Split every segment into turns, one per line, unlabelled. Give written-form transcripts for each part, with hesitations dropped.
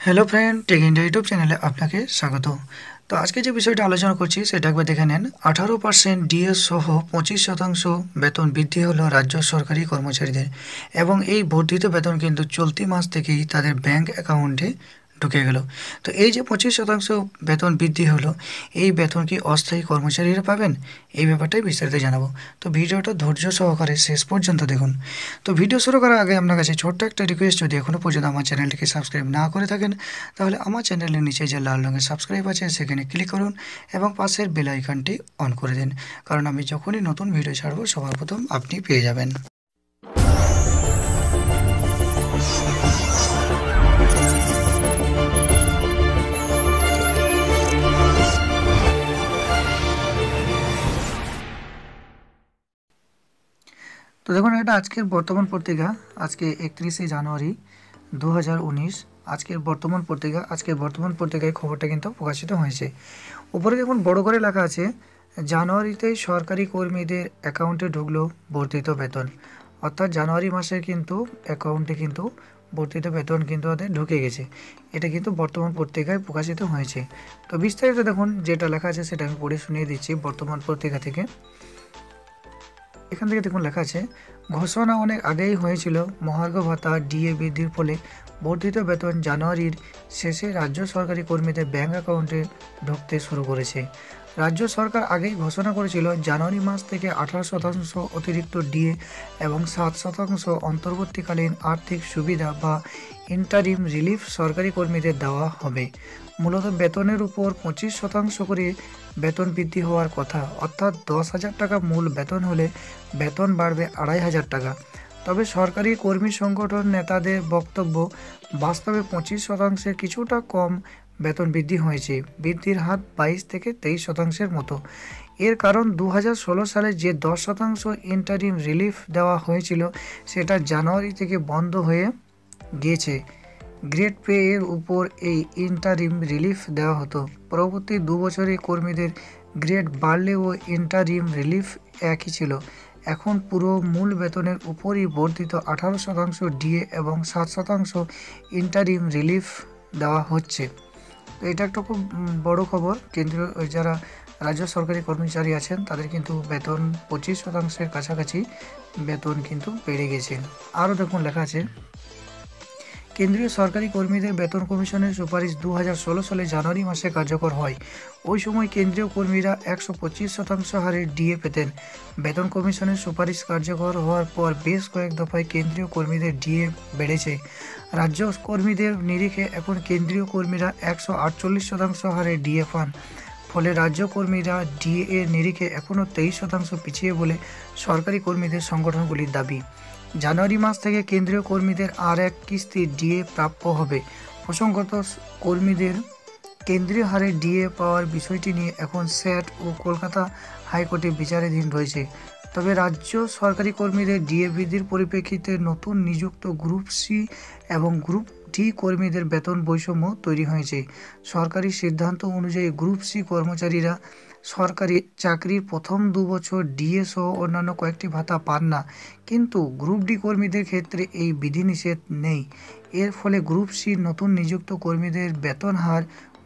Hello friend, tech India YouTube চ্যানেলে আপনাকে স্বাগত। তো আজকে যে বিষয়টা আলোচনা করছি সেটা একবার দেখে নেন। 18% ডিএ সহ 25% বেতন বৃদ্ধি হলো রাজ্য সরকারি কর্মচারীদের, এবং এই বর্ধিত বেতন কিন্তু চলতি মাস থেকেই তাদের ব্যাংক অ্যাকাউন্টে ঢুকে গেল। তো এই যে 25% বেতন বৃদ্ধি হলো, এই বেতন কি অস্থায়ী কর্মচারীরা পাবেন? এই ব্যাপারটাই বিস্তারিত জানাবো। তো ভিডিওটা ধৈর্য সহকারে শেষ পর্যন্ত দেখুন। তো ভিডিও শুরু করার আগে আপনার কাছে ছোট্ট একটা রিকোয়েস্ট, যদি এখনও পর্যন্ত আমার চ্যানেলটিকে সাবস্ক্রাইব না করে থাকেন তাহলে আমার চ্যানেলের নিচে যে লাল রঙের সাবস্ক্রাইব আছে সেখানে ক্লিক করুন এবং পাশের বেল আইকনটি অন করে দিন, কারণ আমি যখনই নতুন ভিডিও ছাড়বো সবার প্রথম আপনি পেয়ে যাবেন। তো দেখুন, এটা আজকের বর্তমান পত্রিকা, আজকে 31শে জানুয়ারি 2019। আজকের বর্তমান পত্রিকায় খবরটা কিন্তু প্রকাশিত হয়েছে। উপরে দেখুন বড় করে লেখা আছে, জানুয়ারিতে সরকারি কর্মীদের অ্যাকাউন্টে ঢুকলো বর্ধিত বেতন। অর্থাৎ জানুয়ারি মাসে কিন্তু অ্যাকাউন্টে কিন্তু বর্ধিত বেতন কিন্তু ওদের ঢুকে গেছে। এটা কিন্তু বর্তমান পত্রিকায় প্রকাশিত হয়েছে। তো বিস্তারিত দেখুন, যেটা লেখা আছে সেটা আমি পড়ে শুনিয়ে দিচ্ছি বর্তমান পত্রিকা থেকে। এখান থেকে দেখুন লেখা আছে, ঘোষণা অনেক আগেই হয়েছিল। মহার্ঘ ভাতা ডিএ বৃদ্ধির ফলে বর্ধিত বেতন জানুয়ারির শেষে রাজ্য সরকারি কর্মীদের ব্যাংক অ্যাকাউন্টে ঢুকতে শুরু করেছে। রাজ্য সরকার আগেই ঘোষণা করেছিল জানুয়ারি মাস থেকে 18% অতিরিক্ত ডিএ এবং 7% অন্তর্বর্তীকালীন আর্থিক সুবিধা বা ইন্টারিম রিলিফ সরকারি কর্মীদের দেওয়া হবে। মূলত বেতনের উপর 25% করে বেতন বৃদ্ধি হওয়ার কথা, অর্থাৎ 10,000 টাকা মূল বেতন হলে বেতন বাড়বে 2,500 টাকা। তবে সরকারি কর্মী সংগঠন নেতাদের বক্তব্য, বাস্তবে 25%-এর কিছুটা কম বেতন বৃদ্ধি হয়েছে। বৃদ্ধির হার 22 থেকে 23% মতো। এর কারণ 2016 সালে যে 10% ইন্টারিম রিলিফ দেওয়া হয়েছিল সেটা জানুয়ারি থেকে বন্ধ হয়ে গিয়েছে। গ্রেড পে এর উপর এই ইন্টারিম রিলিফ দেওয়া হতো। পরবর্তী 2 বছরে কর্মীদের গ্রেড বাড়লেও ইন্টারিম রিলিফ একই ছিল। এখন পুরো মূল বেতনের উপরই বর্ধিত 18% ডিএ এবং 7% ইন্টারিম রিলিফ দেওয়া হচ্ছে। তো এটা একটা খুব বড় খবর। কেন্দ্রীয় যারা রাজ্য সরকারি কর্মচারী আছেন তাদের কিন্তু বেতন 25%-এর কাছাকাছি বেতন কিন্তু বেড়ে গেছে। আরও দেখুন লেখা আছে, কেন্দ্রীয় সরকারি কর্মীদের বেতন কমিশনের সুপারিশ 2016 সালে জানুয়ারি মাসে কার্যকর হয়। ওই সময় কেন্দ্রীয় কর্মীরা 125% হারে ডিএ পেতেন। বেতন কমিশনের সুপারিশ কার্যকর হওয়ার পর বেশ কয়েক দফায় কেন্দ্রীয় কর্মীদের ডিএ বেড়েছে। রাজ্য কর্মীদের নিরিখে এখন কেন্দ্রীয় কর্মীরা 148% হারে ডিএ পান। ফলে রাজ্য কর্মীরা ডিএ এর নিরিখে এখনও 23% পিছিয়ে বলে সরকারি কর্মীদের সংগঠনগুলির দাবি। জানুয়ারি মাস থেকে কেন্দ্রীয় কর্মীদের আর এক কিস্তি ডিএ প্রাপ্য হবে। প্রসঙ্গত, কর্মীদের কেন্দ্রীয় হারে ডিএ পাওয়ার বিষয়টি নিয়ে এখন স্যাট ও কলকাতা হাইকোর্টে বিচারাধীন রয়েছে। তবে রাজ্য সরকারি কর্মীদের ডিএ বৃদ্ধির পরিপ্রেক্ষিতে নতুন নিযুক্ত গ্রুপ সি এবং গ্রুপ ডি কর্মীদের বেতন বৈষম্য তৈরি হয়েছে। সরকারি সিদ্ধান্ত অনুযায়ী গ্রুপ সি কর্মচারীরা সরকারি চাকরির প্রথম 2 বছর ডিএ সহ অন্যান্য কয়েকটি ভাতা পান না, কিন্তু গ্রুপ ডি কর্মীদের ক্ষেত্রে এই বিধিনিষেধ নেই। এর ফলে গ্রুপ সির নতুন নিযুক্ত কর্মীদের বেতন হার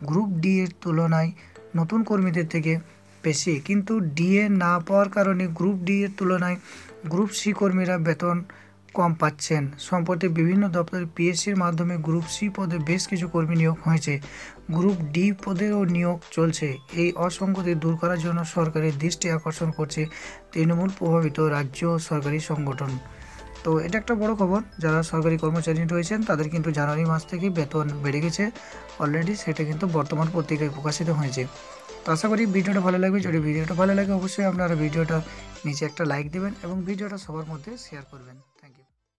গ্রুপ ডি এর তুলনায় নতুন কর্মীদের থেকে বেশি, কিন্তু ডিএ না পাওয়ার কারণে গ্রুপ ডি এর তুলনায় গ্রুপ সি কর্মীরা বেতন কম পাচ্ছেন। সম্প্রতি বিভিন্ন দপ্তরে পিএসসির মাধ্যমে গ্রুপ সি পদে বেশ কিছু কর্মী নিয়োগ হয়েছে। গ্রুপ ডি পদেরও নিয়োগ চলছে। এই অসঙ্গতি দূর করার জন্য সরকারের দৃষ্টি আকর্ষণ করছে তৃণমূল প্রভাবিত রাজ্য সরকারি সংগঠন। তো এটা একটা বড় খবর। যারা সরকারি কর্মচারী রয়েছেন তাদের কিন্তু জানুয়ারি মাস থেকেই বেতন বেড়ে গেছে অলরেডি, সেটা কিন্তু বর্তমান পত্রিকায় প্রকাশিত হয়েছে। তো আশা করি ভিডিওটা ভালো লাগবে। যদি ভিডিওটা ভালো লাগে অবশ্যই আপনারা ভিডিওটা নিচে একটা লাইক দেবেন এবং ভিডিওটা সবার মধ্যে শেয়ার করবেন।